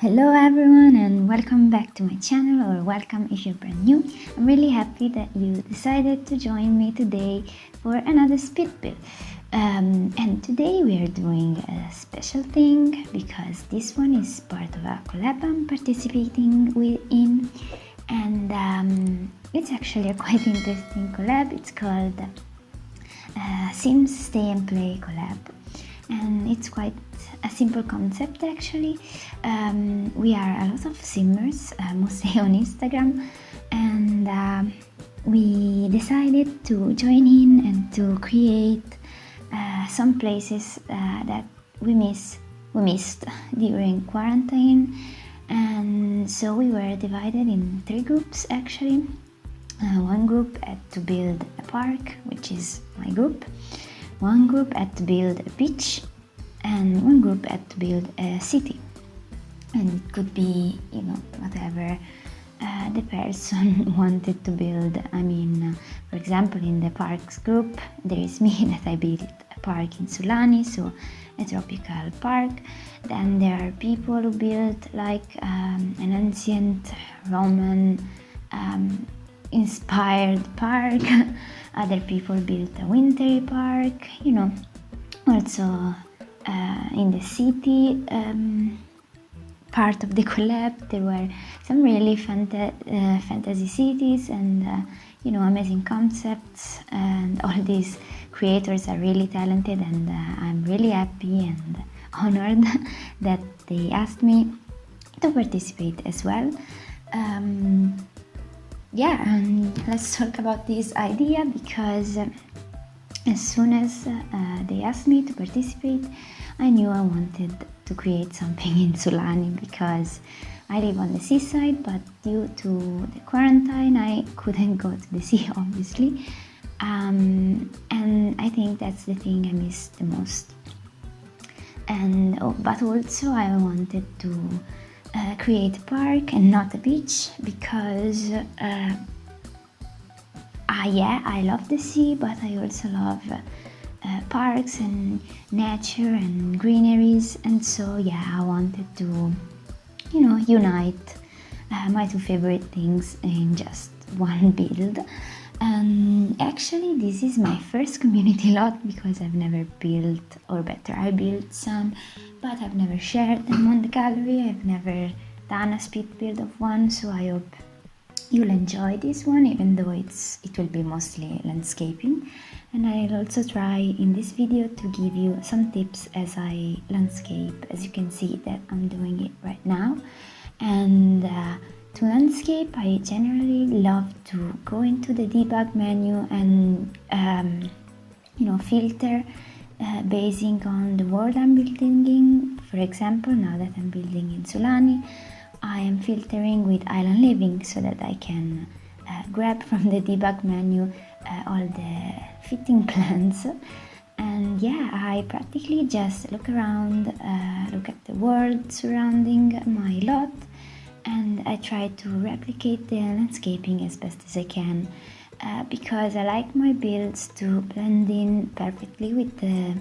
Hello everyone and welcome back to my channel, or welcome if you're brand new. I'm really happy that you decided to join me today for another speed build. And today we are doing a special thing because this one is part of a collab I'm participating in, and it's actually a quite interesting collab. It's called Sims Stay and Play collab, and it's quite a simple concept actually. We are a lot of simmers, mostly on Instagram, and we decided to join in and to create some places that we missed during quarantine. And so we were divided in 3 groups actually. One group had to build a park, which is my group. One group had to build a beach, and one group had to build a city. And it could be, whatever the person wanted to build. I mean, for example, in the parks group, there is me that I built a park in Sulani, so a tropical park. Then there are people who built like an ancient Roman inspired park. Other people built a wintry park, Also in the city part of the collab, there were some really fantasy cities and amazing concepts, and all these creators are really talented, and I'm really happy and honored that they asked me to participate as well. And let's talk about this idea, because as soon as they asked me to participate, I knew I wanted to create something in Sulani, because I live on the seaside, but due to the quarantine I couldn't go to the sea, obviously, and I think that's the thing I miss the most. But also I wanted to create a park and not a beach, because I love the sea, but I also love parks and nature and greeneries, and so I wanted to unite my 2 favorite things in just one build. And actually this is my first community lot, because I've never built, or better, I built some, but I've never shared them on the gallery. I've never done a speed build of one, so I hope you'll enjoy this one, even though it will be mostly landscaping. And I'll also try in this video to give you some tips as I landscape, as you can see that I'm doing it right now. And to landscape, I generally love to go into the debug menu and filter basing on the world I'm building in. For example, now that I'm building in Sulani, I am filtering with island living, so that I can grab from the debug menu all the fitting plans. And I practically just look around, look at the world surrounding my lot, and I try to replicate the landscaping as best as I can, because I like my builds to blend in perfectly with the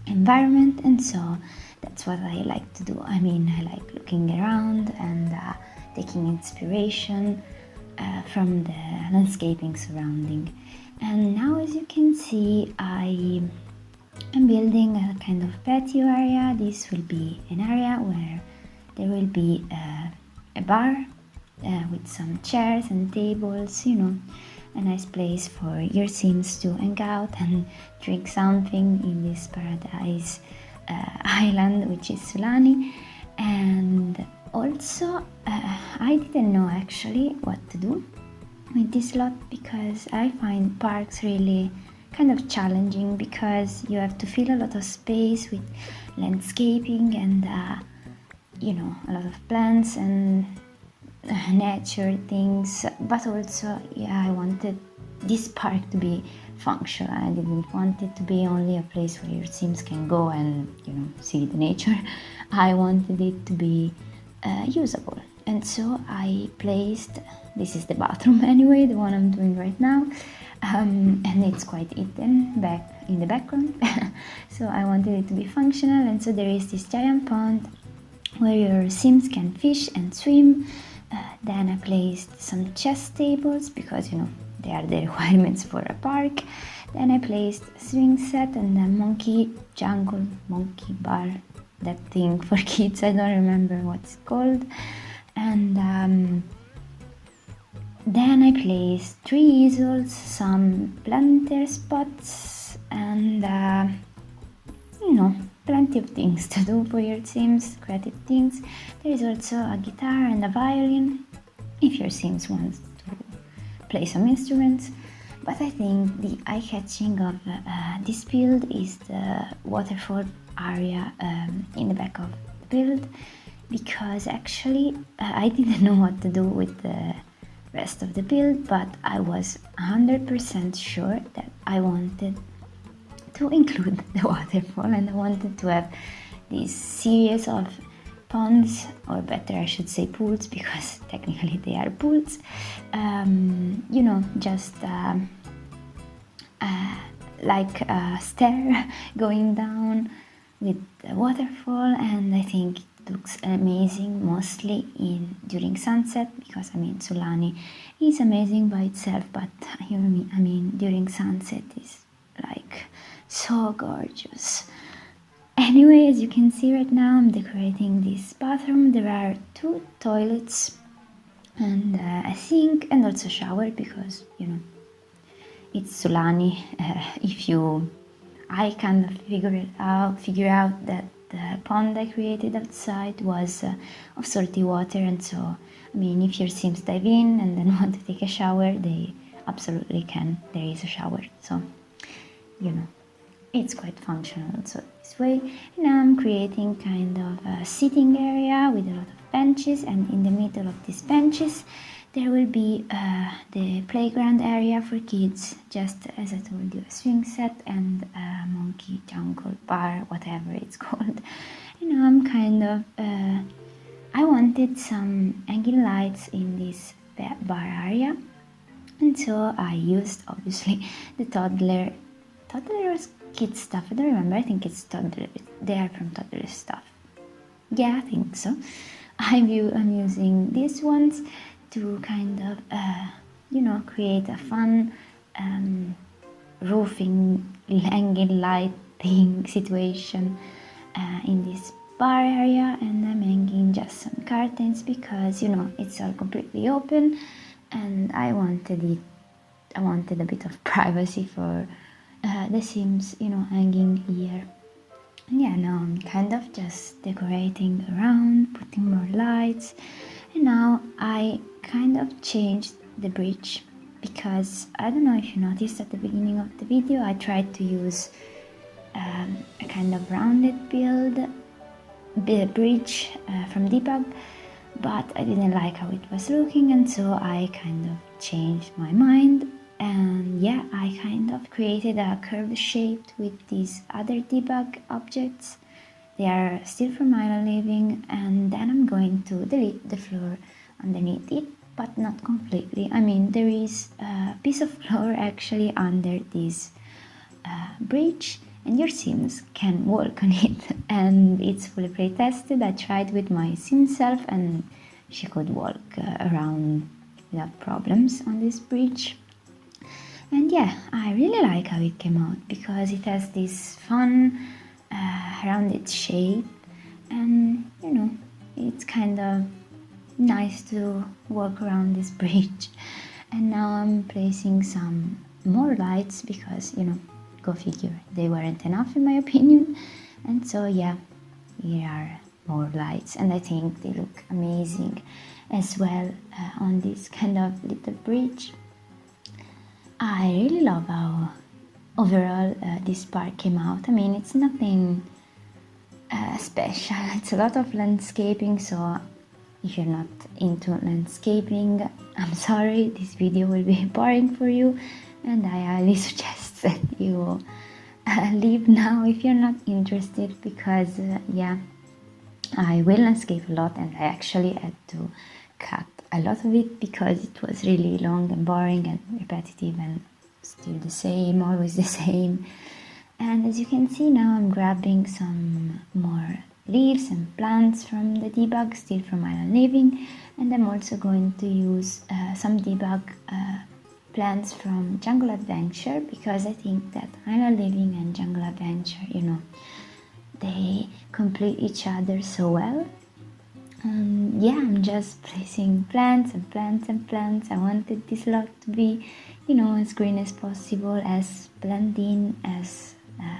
environment, and so that's what I like to do. I mean, I like looking around and taking inspiration from the landscaping surrounding. And now, as you can see, I am building a kind of patio area. This will be an area where there will be a bar with some chairs and tables, a nice place for your Sims to hang out and drink something in this paradise island, which is Sulani. And also I didn't know actually what to do with this lot, because I find parks really kind of challenging, because you have to fill a lot of space with landscaping and a lot of plants and nature things. But also I wanted this park to be functional. I didn't want it to be only a place where your Sims can go and see the nature. I wanted it to be usable, and so I placed, this is the bathroom anyway, the one I'm doing right now, and it's quite hidden back in the background. So I wanted it to be functional, and so there is this giant pond where your Sims can fish and swim. Then I placed some chess tables because they are the requirements for a park. Then I placed a swing set and a monkey bar, that thing for kids, I don't remember what it's called. And then I placed 3 easels, some planter spots, and plenty of things to do for your Sims, creative things. There is also a guitar and a violin if your Sims wants to play some instruments. But I think the eye-catching of this build is the waterfall area in the back of the build, because actually I didn't know what to do with the rest of the build, but I was 100% sure that I wanted to include the waterfall, and I wanted to have this series of ponds, or better I should say pools, because technically they are pools, just like a stair going down with the waterfall. And I think it looks amazing, mostly during sunset, because Sulani is amazing by itself, but during sunset is like so gorgeous. Anyway, as you can see right now, I'm decorating this bathroom. There are 2 toilets and a sink, and also a shower, because it's Sulani. I kind of figure out that the pond I created outside was of salty water, and so if your Sims dive in and then want to take a shower, they absolutely can. There is a shower, so it's quite functional also this way. And now I'm creating kind of a sitting area with a lot of benches, and in the middle of these benches there will be the playground area for kids, just as I told you, a swing set and a monkey jungle bar, whatever it's called. And now I'm kind of I wanted some hanging lights in this bar area, and so I used obviously the toddler kids stuff. I don't remember, I think it's toddler, they are from toddler stuff. Yeah, I think so. I'm using these ones to kind of create a fun roofing hanging lighting situation in this bar area. And I'm hanging just some curtains because it's all completely open, and I wanted a bit of privacy for the Sims hanging here. And yeah, now I'm kind of just decorating around, putting more lights. And now I kind of changed the bridge, because I don't know if you noticed at the beginning of the video I tried to use a kind of rounded bridge from debug, but I didn't like how it was looking, and so I kind of changed my mind. And yeah, I kind of created a curved shape with these other debug objects. They are still from Island Living, and then I'm going to delete the floor underneath it, but not completely. There is a piece of floor actually under this bridge, and your Sims can walk on it, and it's fully play-tested. I tried with my Sim self, and she could walk around without problems on this bridge. And yeah, I really like how it came out, because it has this fun rounded shape, and it's kind of nice to walk around this bridge. And now I'm placing some more lights, because go figure, they weren't enough in my opinion. And so yeah, here are more lights, and I think they look amazing as well on this kind of little bridge. I really love how overall this park came out. It's nothing special. It's a lot of landscaping, so if you're not into landscaping, I'm sorry, this video will be boring for you, and I highly suggest that you leave now if you're not interested, because yeah, I will landscape a lot, and I actually had to cut a lot of it because it was really long and boring and repetitive and still the same, always the same. And as you can see now, I'm grabbing some more leaves and plants from the debug, still from Island Living, and I'm also going to use some debug plants from Jungle Adventure, because I think that Island Living and Jungle Adventure, you know, they complete each other so well. And yeah, I'm just placing plants and plants and plants. I wanted this lot to be, you know, as green as possible, as blend in as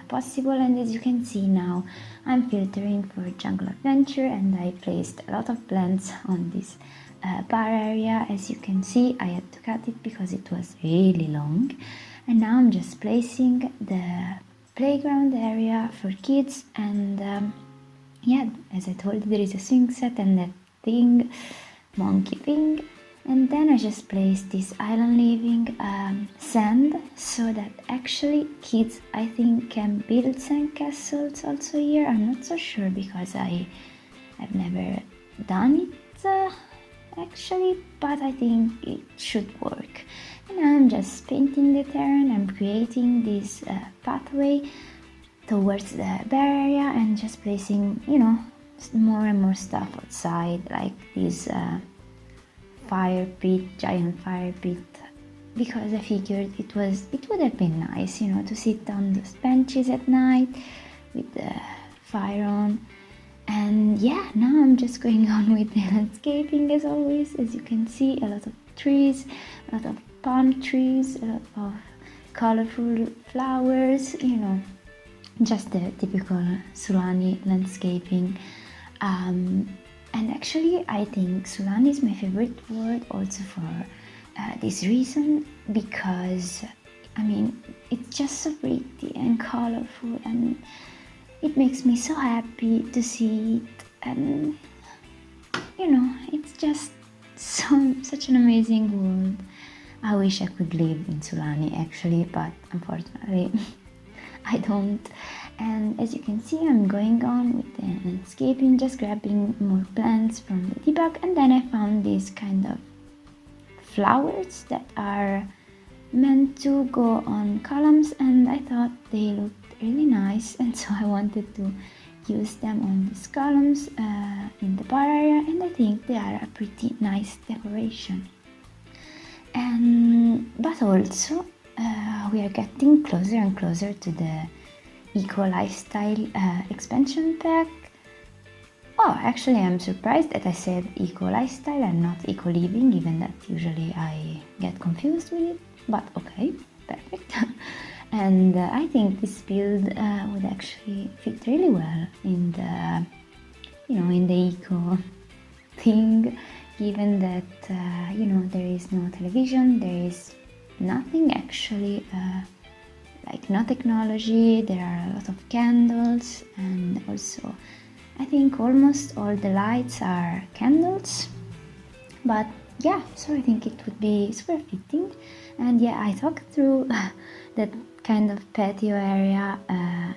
possible. And as you can see now, I'm filtering for Jungle Adventure, and I placed a lot of plants on this bar area. As you can see, I had to cut it because it was really long. And now I'm just placing the playground area for kids, and yeah, as I told you, there is a swing set and that thing, monkey thing. And then I just placed this Island Living sand, so that actually kids, I think, can build sand castles also here. I'm not so sure because I've never done it actually, but I think it should work. And now I'm just painting the terrain. I'm creating this pathway towards the bar area and just placing, you know, more and more stuff outside, like this fire pit, giant fire pit, because I figured it would have been nice, you know, to sit on those benches at night with the fire on. And yeah, now I'm just going on with the landscaping as always. As you can see, a lot of trees, a lot of palm trees, a lot of colorful flowers, you know, just the typical Sulani landscaping. And actually, I think Sulani is my favorite word also for this reason, because I mean, it's just so pretty and colorful, and it makes me so happy to see it. And you know, it's just such an amazing world. I wish I could live in Sulani actually, but unfortunately I don't. And as you can see, I'm going on with the landscaping, just grabbing more plants from the debug, and then I found these kind of flowers that are meant to go on columns, and I thought they looked really nice, and so I wanted to use them on these columns in the bar area, and I think they are a pretty nice decoration. But also we are getting closer and closer to the eco lifestyle expansion pack. Oh, actually I'm surprised that I said eco lifestyle and not eco living, given that usually I get confused with it, but okay, perfect. And I think this build would actually fit really well in the, you know, in the eco thing, given that you know, there is no television, there is nothing actually, like no technology, there are a lot of candles, and also I think almost all the lights are candles. But yeah, so I think it would be super fitting. And yeah, I talked through that kind of patio area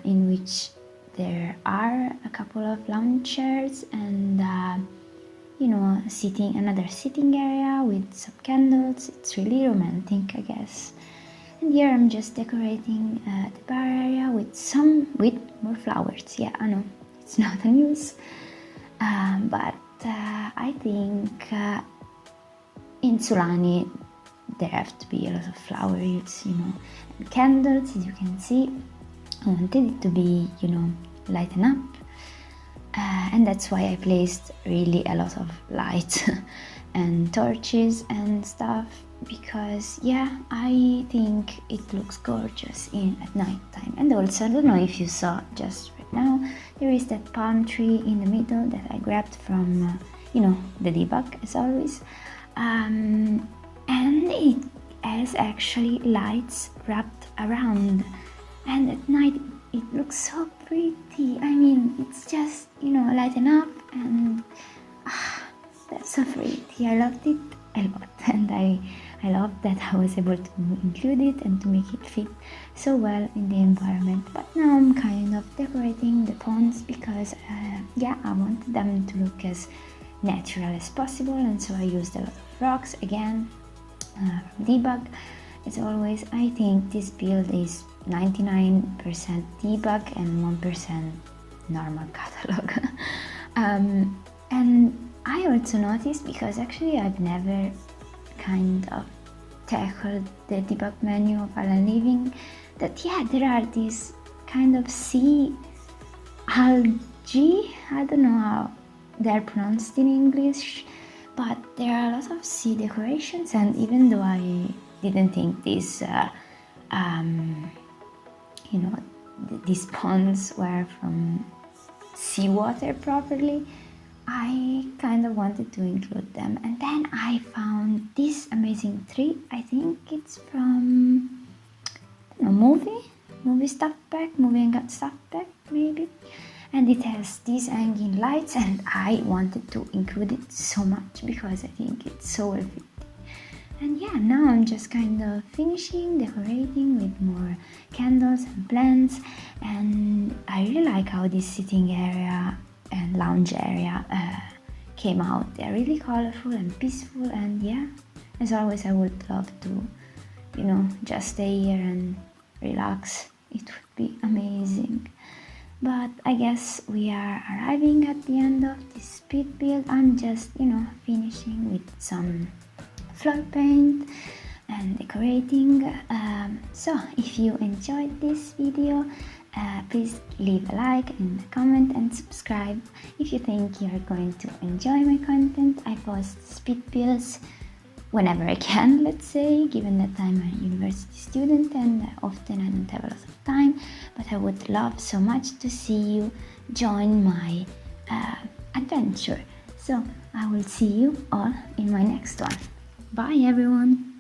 in which there are a couple of lounge chairs and you know, another sitting area with some candles. It's really romantic, I guess. And here I'm just decorating the bar area with more flowers. Yeah, I know it's not a news, but I think in Sulani there have to be a lot of flowers, you know, and candles. As you can see, I wanted it to be, you know, lighten up. And that's why I placed really a lot of lights and torches and stuff, because yeah, I think it looks gorgeous at night time. And also, I don't know if you saw just right now, there is that palm tree in the middle that I grabbed from you know, the debug as always, and it has actually lights wrapped around, and at night it looks so pretty. I mean, it's just, you know, lighten up, and that's so pretty. I loved it a lot, and I love that I was able to include it and to make it fit so well in the environment. But now I'm kind of decorating the ponds because yeah, I wanted them to look as natural as possible, and so I used a lot of rocks again from debug. As always, I think this build is 99% debug and 1% normal catalog. And I also noticed, because actually I've never kind of tackled the debug menu of Alan Living, that yeah, there are these kind of sea algae, I don't know how they're pronounced in English, but there are a lot of sea decorations, and even though I didn't think these these ponds were from seawater properly, I kind of wanted to include them. And then I found this amazing tree. I think it's from movie stuff pack, movie and stuff pack maybe. And it has these hanging lights, and I wanted to include it so much because I think it's so worth it. And yeah, now I'm just kind of finishing decorating with more candles and plants, and I really like how this sitting area and lounge area came out. They're really colorful and peaceful, and yeah, as always, I would love to, just stay here and relax. It would be amazing. But I guess we are arriving at the end of this speed build. I'm just, finishing with some floor paint and decorating. So if you enjoyed this video, please leave a like and a comment and subscribe if you think you are going to enjoy my content. I post speed builds whenever I can, let's say, given that I'm a university student and often I don't have a lot of time, but I would love so much to see you join my adventure. So I will see you all in my next one. Bye everyone!